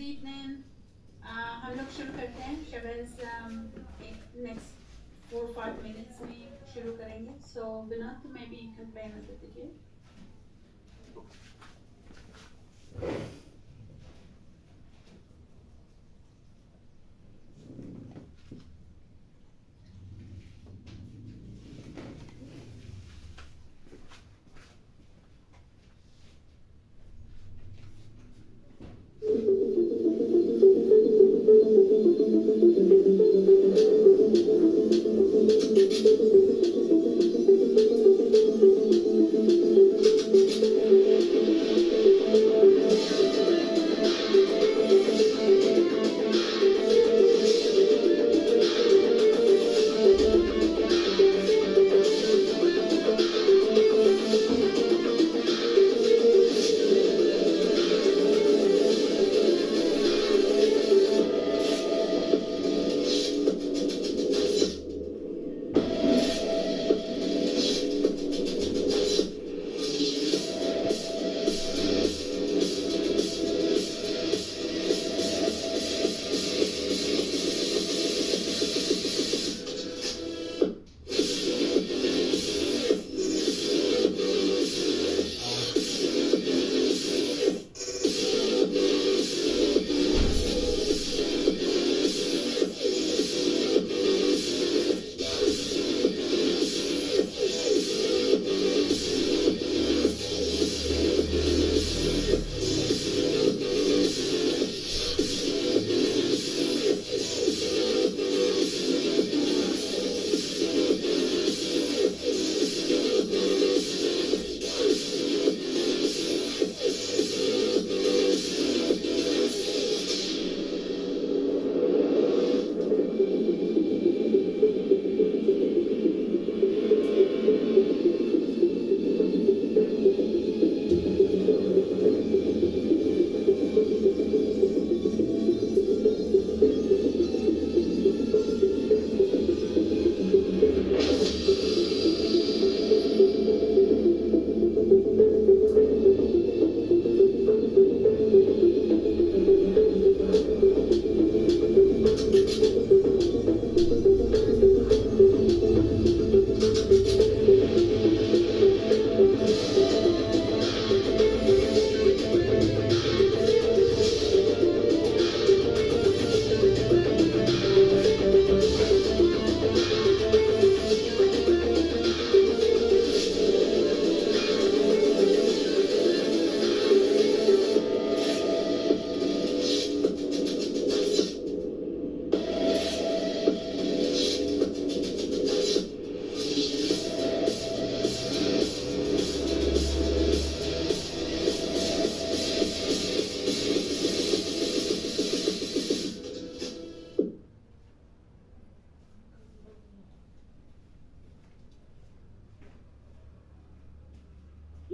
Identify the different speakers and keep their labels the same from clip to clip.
Speaker 1: evening. हम लोग शुरू करते हैं. शबैज एक next 4-5 minutes में शुरू करेंगे. So Vinod, maybe you can play another video.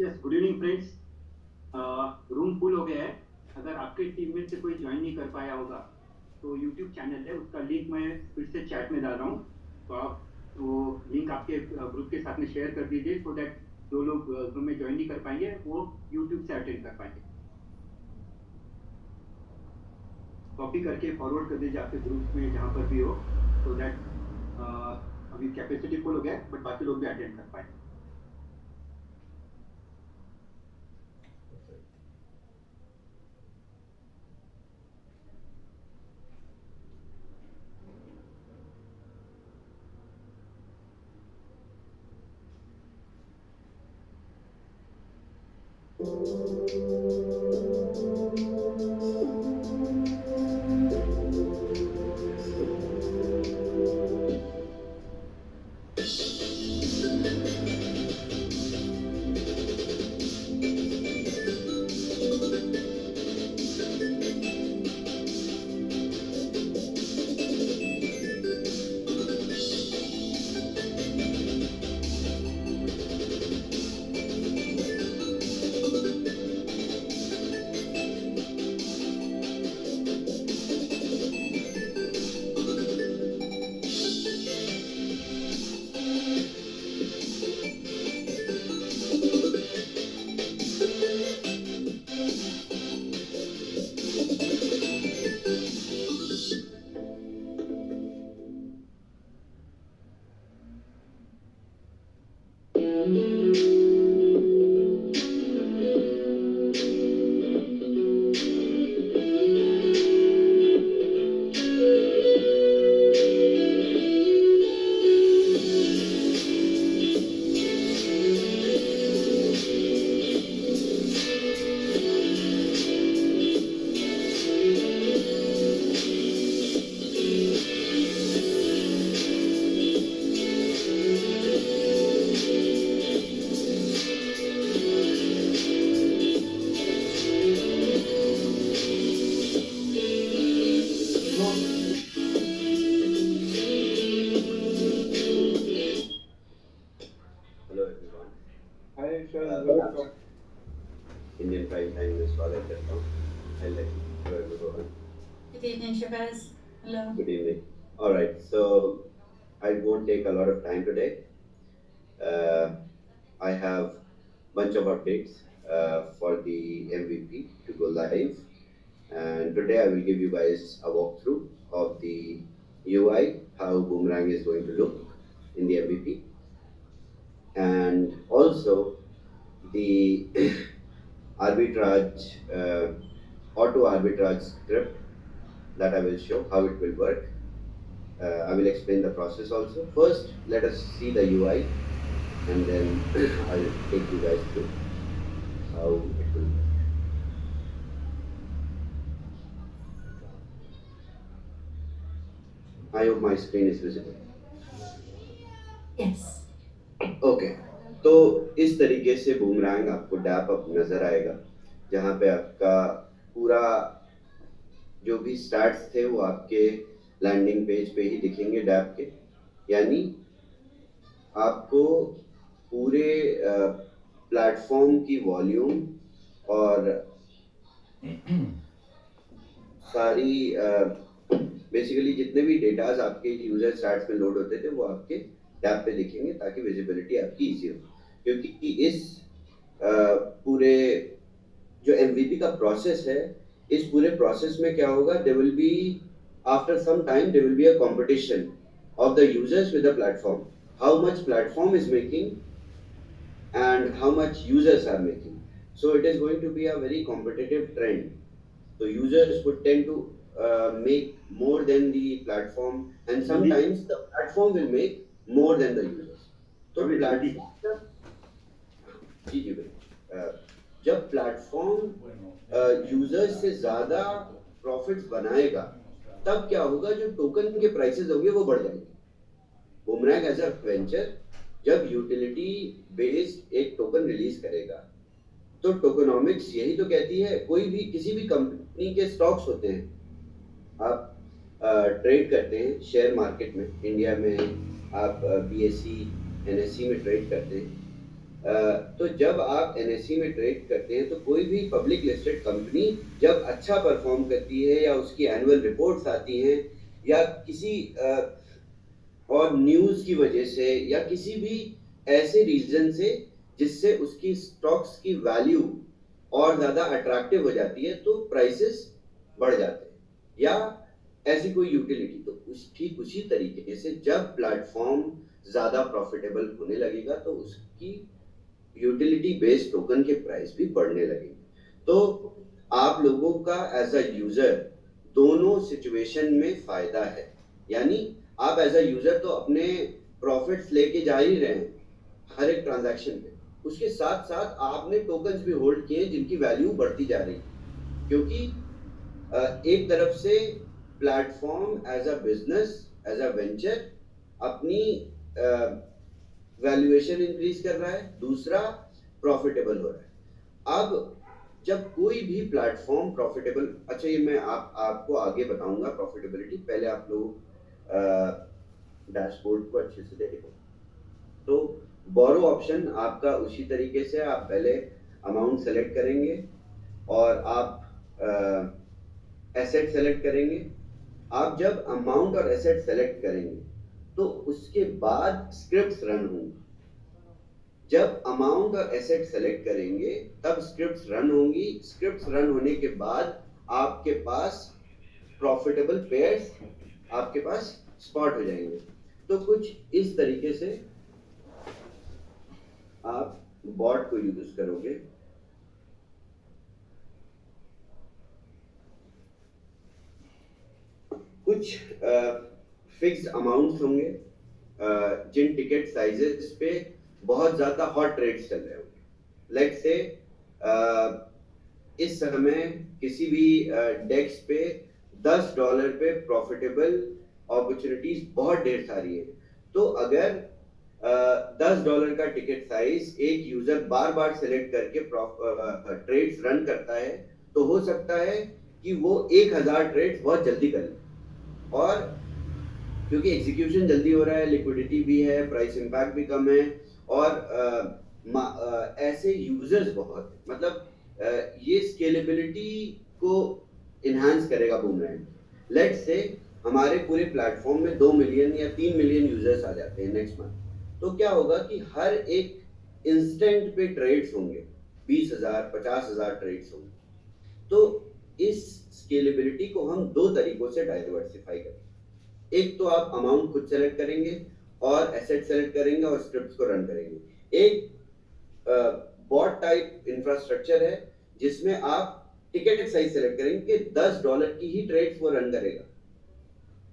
Speaker 2: Yes, good evening friends. Room full हो गया है. अगर आपके टीम में से कोई ज्वाइन नहीं कर पाया होगा तो यूट्यूब चैनल है, उसका लिंक मैं फिर से चैट में डाल रहा हूँ. तो आप वो लिंक आपके ग्रुप के साथ में शेयर कर दीजिए सो दैट जो लोग रूम में ज्वाइन नहीं कर पाएंगे वो यूट्यूब से अटेंड कर पाएंगे. कॉपी करके फॉरवर्ड कर दीजिए आपके ग्रुप में जहाँ पर भी हो सो दैट अभी कैपेसिटी फुल हो गया बट बाकी लोग भी अटेंड कर पाएंगे.
Speaker 1: Good evening, Shabazz. Hello.
Speaker 3: Good evening. All right, so I won't take a lot of time today. I have bunch of updates for the MVP to go live, and today I will give you guys a walkthrough of the UI, how Boomerang is going to look in the MVP, and also the arbitrage, auto arbitrage script that I will show how it will work. I will explain the process also. First, let us see the UI, and then I'll take you guys through how it will work. I hope my screen is visible.
Speaker 1: Yes.
Speaker 3: Okay, तो इस तरीके से boomerang आपको dab up नज़र आएगा, जहाँ पे आपका पूरा जो भी स्टैट्स थे वो आपके लैंडिंग पेज पे ही दिखेंगे डैप के, यानी आपको पूरे प्लेटफॉर्म की वॉल्यूम और सारी बेसिकली जितने भी डेटाज आपके यूजर स्टैट्स में लोड होते थे वो आपके टैब पे दिखेंगे, ताकि विजिबिलिटी आपकी इजी हो। क्योंकि इस पूरे जो MVP का प्रोसेस है, इस पूरे प्रोसेस में क्या होगा, there will be after some time there will be a competition of the users with the platform, how much platform is making and how much users are making. So it is going to be a very competitive trend. So users would tend to make more than the platform, and sometimes the platform will make more than the users. So platform, जी जी भाई, जब platform users से ज्यादा profits बनाएगा, तब क्या होगा, जो token के प्राइसेस होंगे वो बढ़ जाएंगे। बूमरैंग एज अ वेंचर जब यूटिलिटी बेस्ड एक टोकन रिलीज करेगा, तो टोकनॉमिक्स यही तो कहती है, कोई भी किसी भी कंपनी के स्टॉक्स होते हैं, आप ट्रेड करते हैं शेयर मार्केट में, इंडिया में आप BSE NSE में ट्रेड करते हैं, तो जब आप NSE में ट्रेड करते हैं, तो कोई भी पब्लिक लिस्टेड कंपनी जब अच्छा परफॉर्म करती है, या उसकी एनुअल रिपोर्ट्स आती हैं, या किसी और न्यूज़ की वजह से, या किसी भी ऐसे रीजन से जिससे उसकी स्टॉक्स की वैल्यू और ज़्यादा अट्रैक्टिव हो जाती है, तो प्राइसेस बढ़ जाते हैं, या ऐसी कोई यूटिलिटी। तो ठीक उसी तरीके से जब प्लेटफॉर्म ज़्यादा प्रॉफिटेबल होने लगेगा, तो उसकी यूटिलिटी बेस्ड टोकन के प्राइस भी बढ़ने लगेंगे। तो आप लोगों का एज अ यूजर दोनों सिचुएशन में फायदा है, यानी आप एज अ यूजर तो अपने प्रॉफिट्स लेके जा ही रहे हैं हर एक ट्रांजैक्शन पे, उसके साथ साथ आपने टोकन्स भी होल्ड किए जिनकी वैल्यू बढ़ती जा रही है। क्योंकि एक तरफ से platform as a business, as a venture अपनी वैल्यूएशन इंक्रीज कर रहा है, दूसरा प्रॉफिटेबल हो रहा है। अब जब कोई भी प्लेटफॉर्म प्रॉफिटेबल, अच्छा ये मैं आपको आगे बताऊंगा प्रॉफिटेबिलिटी, पहले आप लोग डैशबोर्ड को अच्छे से देखो। तो बोरो ऑप्शन आपका उसी तरीके से, आप पहले अमाउंट सेलेक्ट करेंगे और आप एसेट सेलेक्ट करेंगे। आप जब अमाउंट और एसेट सेलेक्ट करेंगे, तो उसके बाद स्क्रिप्ट्स रन होंगी। जब अमाउंट और एसेट सेलेक्ट करेंगे, तब स्क्रिप्ट्स रन होंगी। स्क्रिप्ट्स रन होने के बाद आपके पास प्रॉफिटेबल पेयर्स आपके पास स्पॉट हो जाएंगे। तो कुछ इस तरीके से आप बॉट को यूज करोगे। कुछ फिक्स्ड अमाउंट्स होंगे, जिन टिकट साइजेस पे बहुत ज्यादा हॉट रेट्स चल रहे होंगे। लेट्स से इस समय किसी भी डेक्स पे $10 पे प्रॉफिटेबल अपॉर्चुनिटीज बहुत ढेर सारी है। तो अगर $10 का टिकट साइज एक यूजर बार बार सेलेक्ट करके ट्रेड्स रन करता है, तो हो सकता है कि वो 1000 ट्रेड्स बहुत जल्दी कर ले, और क्योंकि एग्जीक्यूशन जल्दी हो रहा है, लिक्विडिटी भी है, प्राइस इंपैक्ट भी कम है, और ऐसे यूजर्स बहुत, मतलब ये स्केलेबिलिटी को इन्हांस करेगा बूमरैंग। लेट्स से हमारे पूरे प्लेटफॉर्म में 2 मिलियन या 3 मिलियन यूजर्स आ जाते हैं नेक्स्ट मंथ, तो क्या होगा कि हर एक इंस्टेंट पे ट्रेड्स होंगे, 20,000 50,000 ट्रेड्स होंगे। तो इस स्केलेबिलिटी को हम दो तरीकों से डाइवर्सिफाई करेंगे। एक तो आप अमाउंट खुद सेलेक्ट करेंगे और एसेट सेलेक्ट करेंगे और स्क्रिप्ट्स को रन करेंगे। एक बॉट टाइप इंफ्रास्ट्रक्चर है जिसमें आप टिकट साइज सेलेक्ट करेंगे कि $10 की ही ट्रेड्स वो रन करेगा,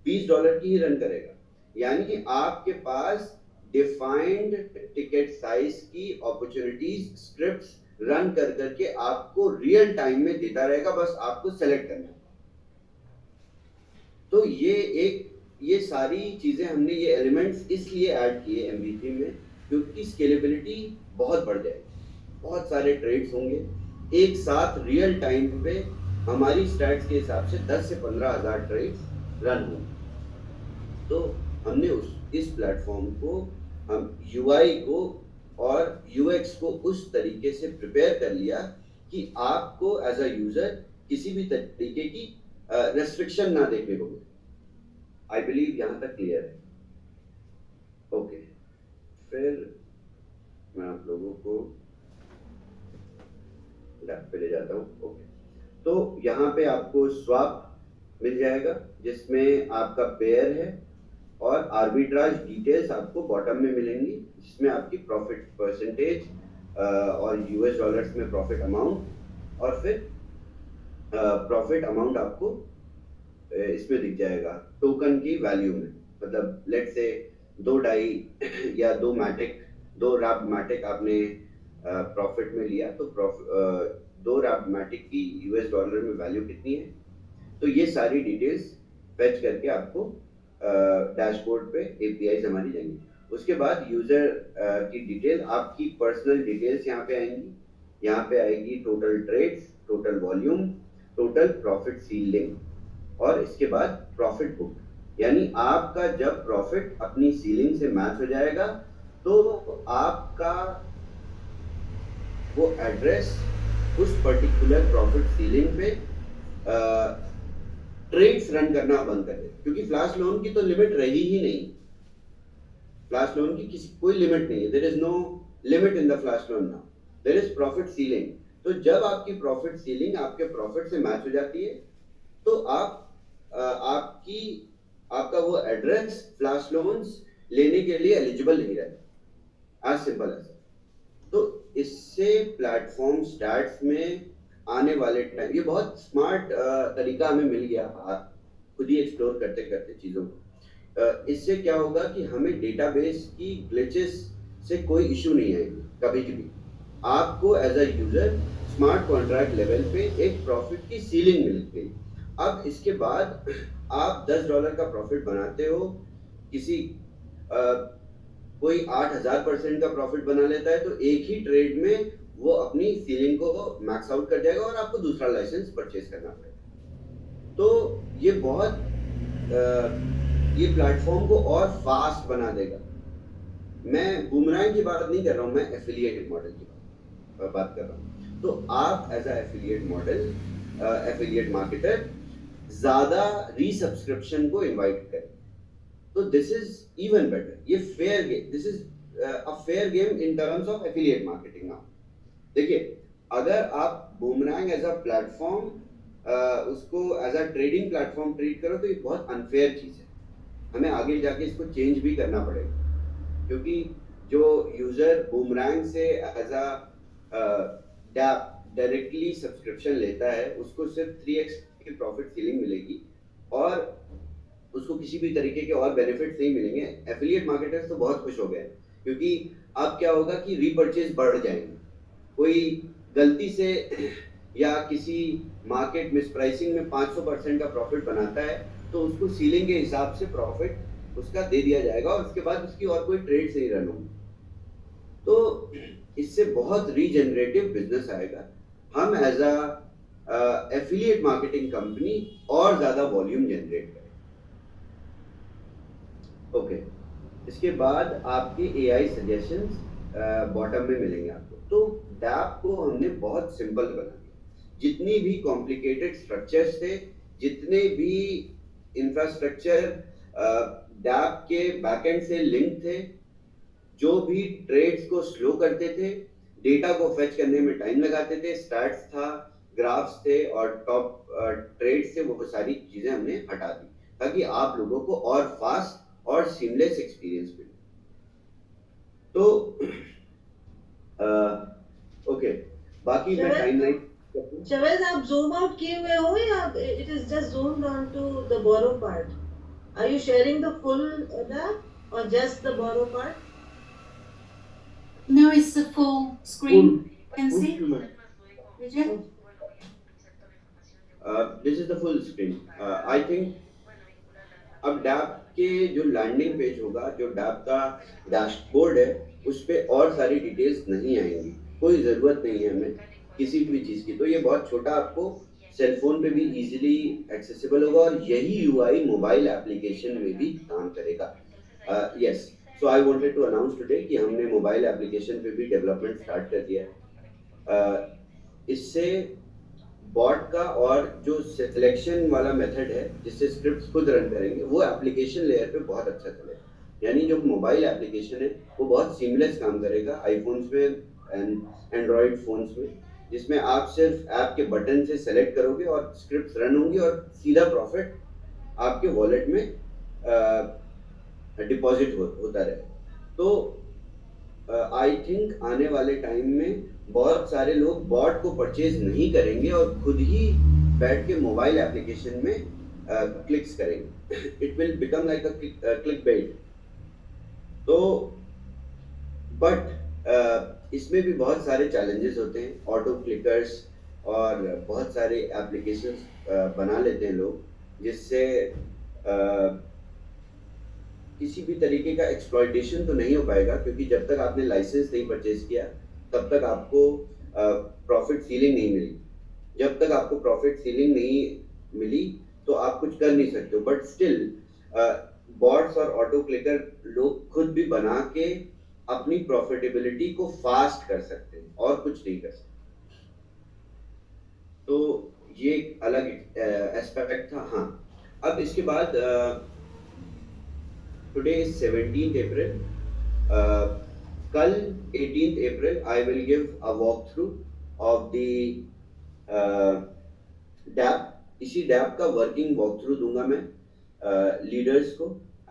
Speaker 3: $20 की ही रन करेगा, यानी कि आपके पास डिफाइंड टिकट साइज की अपॉर्चुनिटीज स्क्रिप्ट्स रन कर करके आपको रियल टाइम में देता रहेगा, बस आपको सेलेक्ट करना है। तो ये सारी चीजें हमने ये एलिमेंट्स इसलिए ऐड किए MV3 में क्योंकि स्केलेबिलिटी बहुत बढ़ जाएगी, बहुत सारे ट्रेड्स होंगे एक साथ रियल टाइम पे, हमारी स्टैट्स के हिसाब से 10 से 15,000 ट्रेड्स रन होंगे। तो हमने इस प्लेटफॉर्म को, हम UI को और UX को उस तरीके से प्रिपेयर कर लिया कि आपको एज अ यूजर किसी भी तरीके की रेस्ट्रिक्शन ना देखने को मिले। आई बिलीव यहाँ तक क्लियर है। ओके, फिर मैं आप लोगों को लैब पे ले जाता हूँ। ओके, तो यहाँ पे आपको स्वैप मिल जाएगा जिसमें आपका पेयर है और आर्बिट्राज डिटेल्स आपको बॉटम में मिलेंगी जिसमें आपकी प्रॉफिट परसेंटेज और US डॉलर्स में प्रॉफिट अमाउंट और फिर प्रॉफिट अमाउंट आपको इसमें दिख जाएगा टोकन की वैल्यू में। मतलब लेट्स से 2 डाई या 2 रैप मैटिक आपने प्रॉफिट में लिया तो 2 रैप मैटिक की US डॉलर में वैल्यू कितनी है, तो ये सारी डिटेल्स फेच करके आपको डैशबोर्ड पे APIs हमारी जाएंगी। उसके बाद यूजर की डिटेल, आपकी पर्सनल डिटेल्स यहाँ पे आएंगी। यहाँ पे आएगी total trades, total volume, total profit ceiling और इसके बाद प्रॉफिट बुक, यानी आपका जब प्रॉफिट अपनी सीलिंग से मैच हो जाएगा तो आपका वो एड्रेस उस पर्टिकुलर प्रॉफिट सीलिंग पे ट्रेड्स रन करना बंद कर दे, क्योंकि फ्लैश लोन की तो लिमिट रही ही नहीं। फ्लैश लोन की कोई लिमिट नहीं है, there is no limit in the flash loan now, there is profit ceiling. तो जब आपकी प्रॉफिट सीलिंग आपके प्रॉफिट से मैच हो जाती है तो आपका वो एड्रेस फ्लैश लोन्स लेने के लिए एलिजिबल नहीं रहता, एज सिंपल एज। तो इससे प्लेटफॉर्म स्टैट्स में आने वाले टाइम, ये बहुत स्मार्ट तरीका हमें मिल गया खुद ही एक्सप्लोर करते करते चीज़ों को। इससे क्या होगा कि हमें डेटाबेस की ग्लिचेस से कोई इशू नहीं आएगी कभी भी। आपको as a user smart contract level पे एक प्रॉफिट की सीलिंग मिल गई। अब इसके बाद आप $10 का प्रॉफिट बनाते हो, कोई 8,000% का प्रॉफिट बना लेता है, तो एक ही ट्रेड में वो अपनी सीलिंग को मैक्स आउट कर जाएगा और आपको दूसरा लाइसेंस परचेज करना पड़ेगा। तो ये ये प्लेटफॉर्म को और फास्ट बना देगा। मैं बूमरैंग की बात नहीं कर रहा हूँ, मैं एफिलिएटेड मॉडल की बात कर रहा हूँ। तो आप एज अ एफिलिएट मार्केटर ज्यादा रीसब्सक्रिप्शन को इनवाइट करें, तो दिस इज इवन बेटर। ये fair game, this is a fair game in terms of affiliate marketing. Now देखिए, अगर आप बूमरैंग एज अ प्लेटफॉर्म उसको as a trading platform treat करो तो ये बहुत अनफेयर चीज है। हमें आगे जाके इसको चेंज भी करना पड़ेगा, क्योंकि जो यूजर बूमरैंग से एज अ डायरेक्टली सब्सक्रिप्शन लेता है उसको सिर्फ 3x की प्रॉफिट सीलिंग मिलेगी और उसको किसी भी तरीके के और बेनिफिट्स नहीं मिलेंगे। एफिलिएट मार्केटर्स तो बहुत खुश हो गए, क्योंकि अब क्या होगा कि रीपर्चेज बढ़ जाएंगे। कोई गलती से या किसी मार्केट मिसप्राइसिंग में 500% का प्रॉफिट बनाता है तो उसको सीलिंग के हिसाब से प्रॉफिट उसका दे दिया जाएगा और उसके बाद उसकी और कोई ट्रेड नहीं रन होगी। तो इससे बहुत रीजनरेटिव बिजनेस आएगा। हम as a affiliate marketing company और ज्यादा वॉल्यूम जनरेट करें। ओके, इसके बाद आपके AI सजेशंस बॉटम में मिलेंगे आपको। तो डैप को हमने बहुत सिंपल बना दिया। जितनी भी कॉम्प्लिकेटेड स्ट्रक्चर्स थे, जितने भी इंफ्रास्ट्रक्चर डैप के बैकएंड से लिंक थे, जो भी ट्रेड्स को स्लो करते थे, डेटा को फेच करने में टाइम लगाते थे, स्टैट्स था, ग्राफ्स थे और टॉप ट्रेड्स थे, वो सारी चीजें हमने हटा दी ताकि आप लोगों को और फास्ट और सीमलेस एक्सपीरियंस मिले। तो ओके, बाकी मैं टाइमलाइन
Speaker 4: Shavez, आप zoom out किए हुए हो या it is just zoomed onto the borrow part? Are you sharing the full tab or just the borrow part?
Speaker 1: No, it's the full screen. You can see. Vijay?
Speaker 3: This is the full screen. I think अब dab के जो landing page होगा, जो dab का dashboard है, उस पे और सारी डिटेल्स नहीं आएंगी, कोई ज़रूरत नहीं है हमें किसी भी चीज़ की। तो ये बहुत छोटा, आपको सेल फोन पे भी इजीली एक्सेसिबल होगा और यही यूआई मोबाइल एप्लीकेशन में भी काम करेगा। Yes, so I wanted to announce today कि हमने मोबाइल एप्लीकेशन पे भी डेवलपमेंट स्टार्ट कर दिया है। इससे बॉट का और जो सिलेक्शन वाला मेथड है जिससे स्क्रिप्ट्स खुद रन करेंगे, वो एप्लीकेशन लेयर पे बहुत अच्छा चलेगा। यानी जो मोबाइल एप्लीकेशन है वो बहुत सीमलेस काम करेगा आईफोन्स में एंड एंड्रॉयड फोन्स में, जिसमें आप सिर्फ ऐप के बटन से सेलेक्ट करोगे और स्क्रिप्ट्स रन होंगी और सीधा प्रॉफिट आपके वॉलेट में डिपॉजिट होता रहे। तो आई थिंक आने वाले टाइम में बहुत सारे लोग बॉट को परचेज नहीं करेंगे और खुद ही बैठ के मोबाइल एप्लीकेशन में क्लिक्स करेंगे। It will become like a click bait. तो बट इसमें भी बहुत सारे चैलेंजेस होते हैं, ऑटो क्लिकर्स और बहुत सारे एप्लीकेशंस बना लेते हैं लोग, जिससे किसी भी तरीके का एक्सप्लॉयटेशन तो नहीं हो पाएगा, क्योंकि जब तक आपने लाइसेंस नहीं परचेज किया तब तक आपको प्रॉफिट सीलिंग नहीं मिली। जब तक आपको प्रॉफिट सीलिंग नहीं मिली तो आप कुछ कर नहीं सकते हो। बट स्टिल बॉट्स और ऑटो क्लिकर लोग खुद भी बना के अपनी प्रॉफिटेबिलिटी को फास्ट कर सकते हैं और कुछ नहीं कर सकते। तो ये एक अलग एस्पेक्ट था। हाँ, अब इसके बाद टुडे इज 17th April, कल 18th April I will give a walk through of the dapp. इसी डैप का वर्किंग वॉक थ्रू दूंगा मैं लीडर्स को,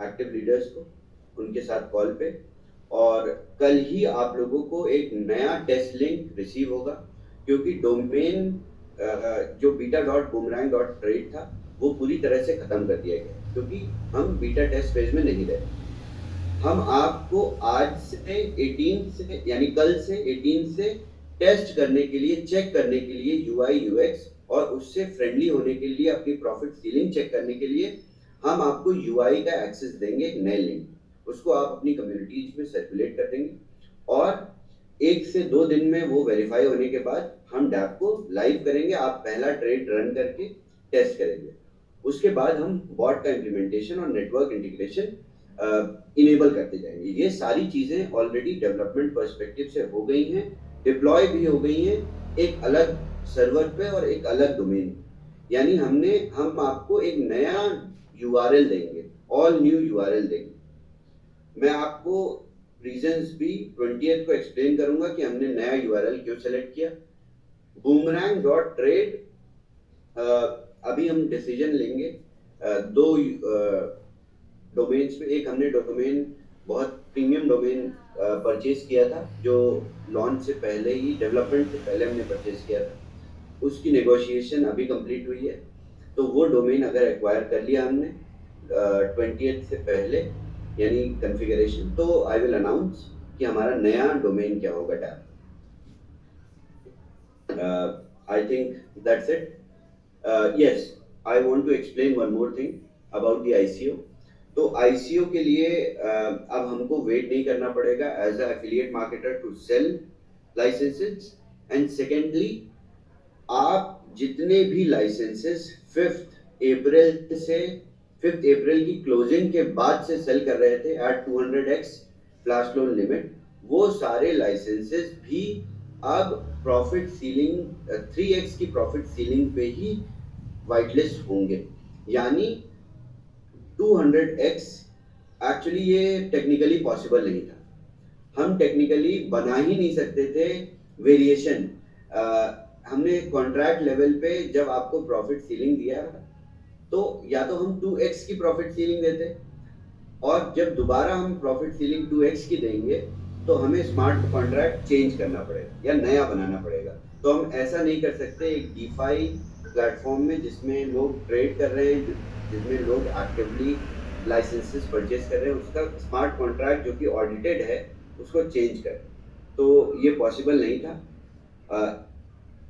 Speaker 3: एक्टिव लीडर्स को, उनके साथ कॉल पे। और कल ही आप लोगों को एक नया टेस्ट लिंक रिसीव होगा, क्योंकि डोमेन जो beta.boomerang.trade था वो पूरी तरह से खत्म कर दिया गया, क्योंकि हम बीटा टेस्ट फेज में नहीं रहे। हम आपको आज से 18 से, यानी कल से 18 से टेस्ट करने के लिए, चेक करने के लिए यूआई यूएक्स और उससे फ्रेंडली होने के लिए, अपनी प्रॉफिट सीलिंग चेक करने के लिए हम आपको यूआई का एक्सेस देंगे, एक नए लिंक। उसको आप अपनी कम्युनिटीज में सर्कुलेट कर देंगे और 1 से 2 दिन में वो वेरीफाई होने के बाद हम डैप को लाइव करेंगे। आप पहला ट्रेड रन करके टेस्ट करेंगे। उसके बाद हम बॉट का इम्प्लीमेंटेशन और नेटवर्क इंटीग्रेशन इनेबल करते जाएंगे। ये सारी चीजें ऑलरेडी डेवलपमेंट पर्सपेक्टिव से हो गई हैं, डिप्लॉय भी हो गई हैं, एक अलग सर्वर पे और एक अलग डोमेन। यानी हम आपको एक नया यूआरएल देंगे, ऑल न्यू यूआरएल देंगे। मैं आपको रीजंस भी 20th को एक्सप्लेन करूंगा कि हमने नया यूआरएल क्यों सेलेक्ट किया। boomerang.trade, अभी हम डिसीजन लेंगे 2 डोमेन्स पे। एक हमने डोमेन, बहुत प्रीमियम डोमेन परचेज किया था, जो लॉन्च से पहले ही, डेवलपमेंट से पहले हमने परचेज किया था। उसकी नेगोशिएशन अभी कंप्लीट हुई है, तो वो डोमेन अगर एक्वायर कर लिया हमने 20th से पहले, यानी कॉन्फ़िगरेशन, तो आई विल अनाउंस कि हमारा नया डोमेन क्या होगा tab. I think that's it. Yes, I want to explain one more thing about the ICO. तो आईसीओ के लिए अब हमको वेट नहीं करना पड़ेगा as a affiliate marketer to sell licenses. And secondly, आप जितने भी लाइसेंसेस 5th अप्रैल की क्लोजिंग के बाद से सेल कर रहे थे eight 200x flash loan limit, वो सारे लाइसेंसेस भी अब प्रॉफिट सीलिंग 3x की प्रॉफिट सीलिंग पे ही वाइट लिस्ट होंगे। यानी 200x एक्चुअली ये टेक्निकली पॉसिबल नहीं था. हम टेक्निकली बना ही नहीं सकते थे वेरिएशन. हमने कॉन्ट्रैक्ट लेवल पे जब आपको प्रॉफिट सीलिंग दिया तो या तो हम 2x की प्रॉफिट सीलिंग देते, और जब दोबारा हम प्रॉफिट सीलिंग 2x की देंगे तो हमें स्मार्ट कॉन्ट्रैक्ट चेंज करना पड़ेगा या नया बनाना पड़ेगा. तो हम ऐसा नहीं कर सकते एक डीफाई प्लेटफॉर्म में जिसमें लोग ट्रेड कर रहे हैं, जिसमें लोग एक्टिवली लाइसेंसेस परचेज कर रहे हैं, उसका स्मार्ट कॉन्ट्रैक्ट जो कि ऑडिटेड है उसको चेंज करें. तो ये पॉसिबल नहीं था.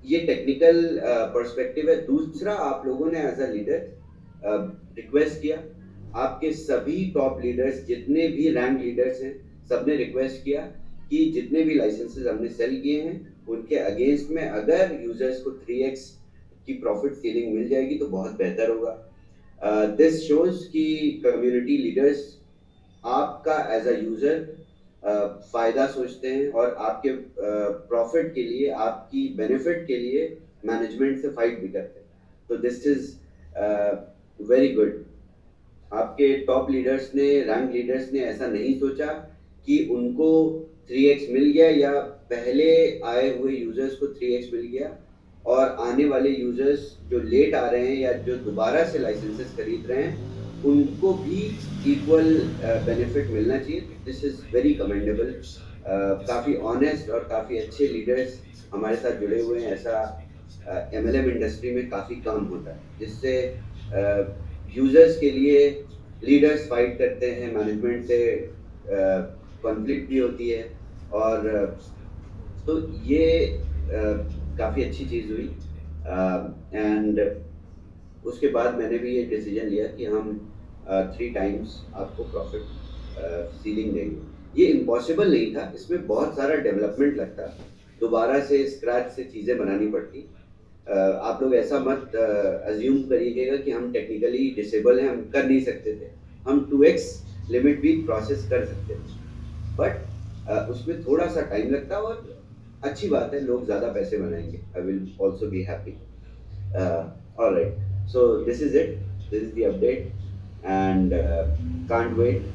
Speaker 3: ये टेक्निकल पर्सपेक्टिव है. दूसरा, आप लोगों ने एज अ लीडर रिक्वेस्ट किया, आपके सभी टॉप लीडर्स जितने भी रैंक लीडर्स हैं सबने रिक्वेस्ट किया कि जितने भी लाइसेंसेस हमने सेल किए हैं उनके अगेंस्ट में अगर यूजर्स को 3x की प्रॉफिट सीलिंग मिल जाएगी तो बहुत बेहतर होगा. दिस शोज कि कम्युनिटी लीडर्स आपका एज अ यूजर फायदा सोचते हैं और आपके प्रॉफिट के लिए, आपकी बेनिफिट के लिए मैनेजमेंट से फाइट भी करते हैं. तो दिस इज वेरी गुड. आपके टॉप लीडर्स ने, रैंक लीडर्स ने ऐसा नहीं सोचा कि उनको 3x मिल गया या पहले आए हुए यूजर्स को 3x मिल गया और आने वाले यूजर्स जो लेट आ रहे हैं या जो दोबारा से लाइसेंसेस खरीद रहे हैं उनको भी इक्वल बेनिफिट मिलना चाहिए. This is very commendable. काफ़ी ऑनेस्ट और काफ़ी अच्छे लीडर्स हमारे साथ जुड़े हुए हैं. ऐसा MLM इंडस्ट्री में काफ़ी कम होता है, जिससे यूजर्स के लिए लीडर्स फाइट करते हैं, मैनेजमेंट से कॉन्फ्लिक्ट भी होती है, और तो ये काफ़ी अच्छी चीज़ हुई. एंड उसके बाद मैंने भी ये डिसीजन लिया कि हम 3 टाइम्स आपको प्रॉफिट सीलिंग देंगे. ये इम्पॉसिबल नहीं था, इसमें बहुत सारा डेवलपमेंट लगता, दोबारा से स्क्रैच से चीज़ें बनानी पड़ती. आप लोग ऐसा मत अज्यूम करिएगा कि हम टेक्निकली डिसेबल हैं, हम कर नहीं सकते थे. हम 2x लिमिट भी प्रोसेस कर सकते थे, बट उसमें थोड़ा सा टाइम लगता, और अच्छी बात है, लोग ज़्यादा पैसे बनाएंगे. I will also be happy. Alright, so this is it. This is the update, and can't wait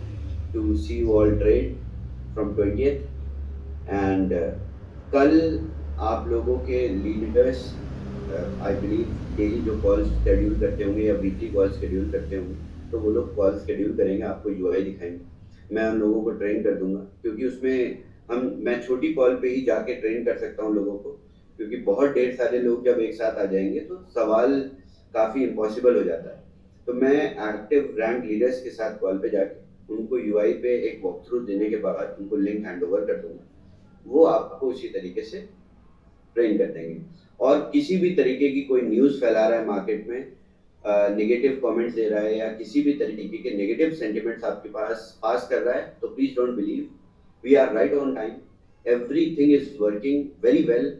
Speaker 3: to see you all trade from 20th. And कल आप लोगों के लीडर्स आई बिलीव डेली जो कॉल शेड्यूल करते होंगे या weekly call schedule करते होंगे, तो वो लोग कॉल शेड्यूल करेंगे, आपको UI दिखाएंगे. मैं उन लोगों को ट्रेन कर दूंगा, क्योंकि उसमें मैं छोटी कॉल पे ही जाके ट्रेन कर सकता हूँ लोगों को, क्योंकि बहुत ढेर सारे लोग जब एक साथ आ जाएंगे तो सवाल काफ़ी इम्पॉसिबल हो जाता है. तो मैं एक्टिव रैंक लीडर्स के साथ कॉल पे जाके उनको UI पे एक वॉक थ्रू देने के बाद उनको लिंक हैंड ओवर कर दूंगा. वो आपको उसी तरीके से ट्रेन कर देंगे. और किसी भी तरीके की कोई न्यूज़ फैला रहा है मार्केट में, नेगेटिव कमेंट्स दे रहा है या किसी भी तरीके के नेगेटिव सेंटिमेंट्स आपके पास पास कर रहा है, तो please don't believe. We are right on time. Everything is working very well.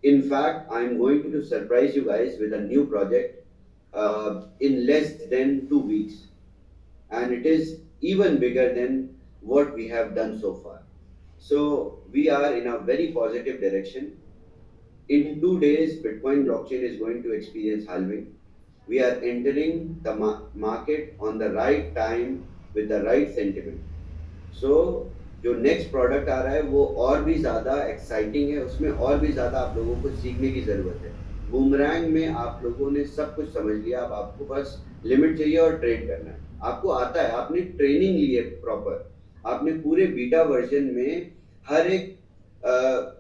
Speaker 3: In fact, I am going to surprise you guys with a new project in less than 2 weeks, and it is even bigger than what we have done so far. So we are in a very positive direction. In 2 days, Bitcoin blockchain is going to experience halving. We are entering the market on the right time with the right sentiment. So जो next product आ रहा है वो और भी ज़्यादा exciting है, उसमें और भी ज़्यादा आप लोगों को सीखने की ज़रूरत है. बूमरैंग में आप लोगों ने सब कुछ समझ लिया, अब आपको बस लिमिट चाहिए और ट्रेड करना है. आपको आता है, आपने ट्रेनिंग ली है प्रॉपर, आपने पूरे बीटा वर्जन में हर एक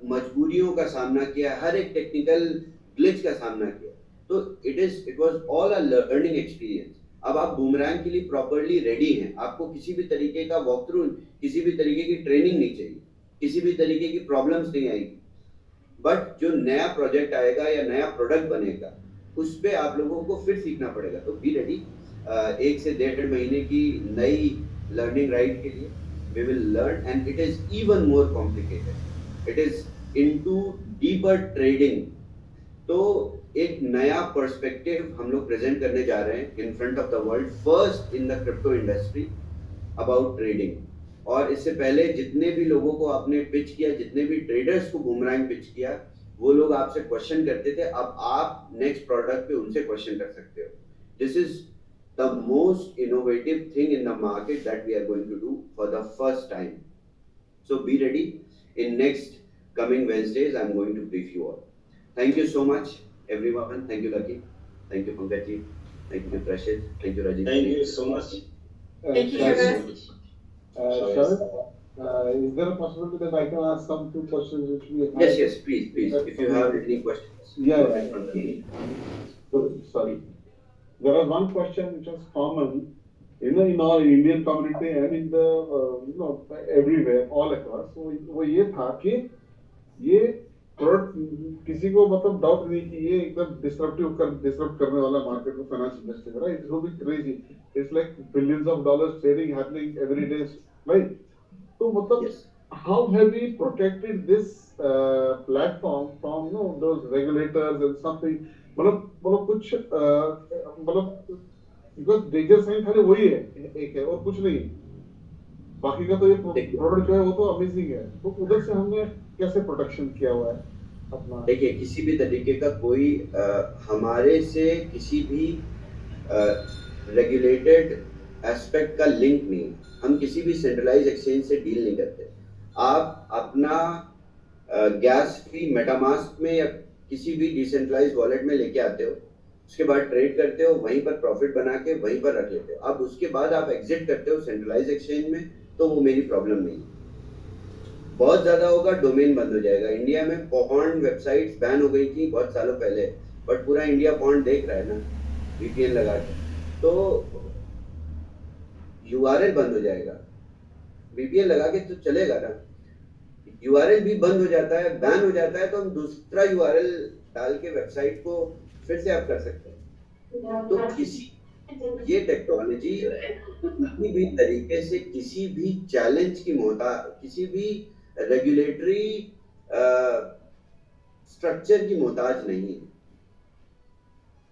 Speaker 3: मजबूरियों का सामना किया, हर एक टेक्निकल ग्लिच का सामना किया. तो it was all a learning experience. अब आप बूमरैंग के लिए प्रॉपरली रेडी हैं. आपको किसी भी तरीके का वॉक थ्रू, किसी भी तरीके की ट्रेनिंग नहीं चाहिए, किसी भी तरीके की प्रॉब्लम्स नहीं आएगी. बट जो नया प्रोजेक्ट आएगा या नया प्रोडक्ट बनेगा उस पर आप लोगों को फिर सीखना पड़ेगा. तो बी रेडी. 1 से 1.5 महीने की नई लर्निंग राइड के लिए we will learn, and it is even more complicated. It is into deeper trading. तो एक नया पर्सपेक्टिव हम लोग प्रेजेंट करने जा रहे हैं in front of the world, first in the crypto industry about trading. और इससे पहले जितने भी लोगों को आपने पिच किया, जितने भी ट्रेडर्स को बूमरैंग पिच किया, वो लोग आपसे क्वेश्चन करते थे. अब आप नेक्स्ट प्रोडक्ट पे उनसे क्वेश्चन कर सकते हो. This is the most innovative thing in the market that we are going to do for the first time. So be ready. In next coming Wednesdays, I'm going to brief you all. Thank you so much, everyone. Thank you, Lucky. Thank you, Pankaj ji. Thank you, Prashit. Thank you, Rajiv.
Speaker 5: Thank you so much.
Speaker 1: Thank you, Shabaz.
Speaker 6: Shabaz, is there a possibility that I can ask some two questions which we have?
Speaker 3: Yes, please. If you have any questions.
Speaker 6: Yeah. Sorry. There was one question which was common, in our Indian community and in the, everywhere, all across. वो ये था कि ये product किसी को मतलब doubt नहीं कि ये एकदम डिसरप्ट करने वाला मार्केट में फाइनेंस इंडस्ट्री में, right? It will be crazy. It's like billions of dollars trading happening every day, right? तो मतलब how have we protected this platform from those regulators and something? मतलब कुछ मतलब because डेंजर साइन खाली वही है, एक है और कुछ नहीं. बाकी का तो ये प्रोडक्ट जो है वो तो अमेजिंग है. तो उधर से हमने कैसे प्रोटेक्शन किया हुआ है अपना?
Speaker 3: देखिए, किसी भी तरीके का कोई हमारे से किसी भी रेगुलेटेड एस्पेक्ट का लिंक नहीं. हम किसी भी सेंट्रलाइज एक्सचेंज से डील नहीं करते. आप अपना गैस फी मेटामास्क में या किसी भी डिसेंट्रलाइज वॉलेट में लेके आते हो, उसके बाद ट्रेड करते हो, वहीं पर प्रॉफिट बना के वहीं पर रख लेते हो. अब उसके बाद आप एग्जिट करते हो सेंट्रलाइज एक्सचेंज में, तो वो मेरी प्रॉब्लम नहीं. बहुत ज्यादा होगा, डोमेन बंद हो जाएगा. इंडिया में पॉर्न वेबसाइट्स बैन हो गई थी बहुत सालों पहले, बट पूरा इंडिया पॉर्न देख रहा है ना वीपीएन लगा के. तो यूआरएल बंद हो जाएगा, वीपीएन लगा के तो चलेगा ना. यूआरएल भी बंद हो जाता है, बैन हो जाता है, तो हम दूसरा यूआरएल डाल के वेबसाइट को फिर से आप कर सकते हैं. तो ये टेक्नोलॉजी किसी भी तरीके से किसी भी चैलेंज की किसी भी रेगुलेटरी स्ट्रक्चर की मोहताज नहीं है.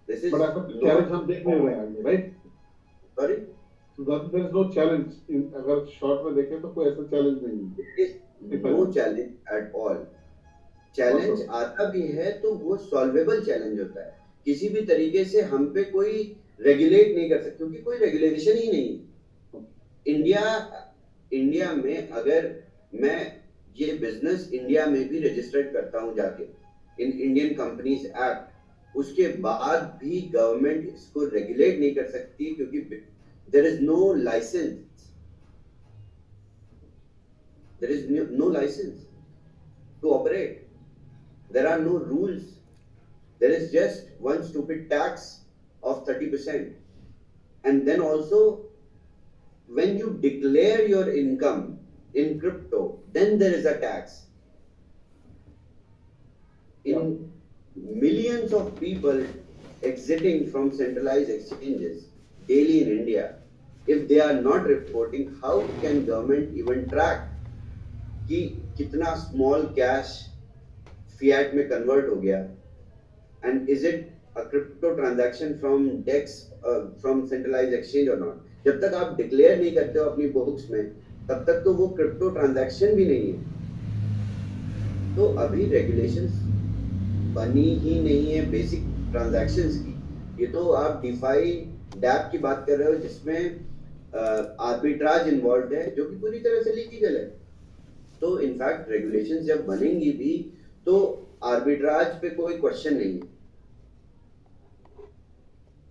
Speaker 3: दिस इज
Speaker 6: चैलेंज हम देख नहीं रहे हैं, right?
Speaker 3: Sorry,
Speaker 6: there is no challenge. अगर शॉर्ट में देखें तो कोई ऐसा चैलेंज नहीं है.
Speaker 3: No challenge at all. Challenge आता भी है तो वो सॉल्वेबल चैलेंज होता है. किसी भी तरीके से हम पे कोई रेगुलेट नहीं कर सकते, क्योंकि कोई रेगुलेशन ही नहीं है. इंडिया में अगर मैं ये बिजनेस इंडिया में भी रजिस्टर्ड करता हूं जाके इन इंडियन कंपनीज एक्ट, उसके बाद भी गवर्नमेंट इसको रेगुलेट नहीं कर सकती, क्योंकि there is no licence. There is no license to operate. There are no rules. There is just one stupid tax of 30%. And then also, when you declare your income in crypto, then there is a tax. In millions of people exiting from centralized exchanges daily in India, if they are not reporting, how can government even track कि कितना small cash fiat में convert हो गया, and is it a crypto transaction from dex from centralised exchange और not. जब तक आप declare नहीं करते हो अपनी बुक्स में, तब तक तो वो क्रिप्टो ट्रांजैक्शन भी नहीं है. तो अभी रेगुलेशंस बनी ही नहीं है बेसिक ट्रांजैक्शंस की. ये तो आप डिफाई डैप की बात कर रहे हो, जिसमें आर्बिट्राज इन्वॉल्व है, जो कि पूरी तरह से लीगल है. तो इनफैक्ट रेगुलेशंस जब बनेंगी भी तो आर्बिट्राज पे कोई क्वेश्चन नहीं है.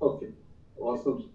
Speaker 6: Okay, awesome.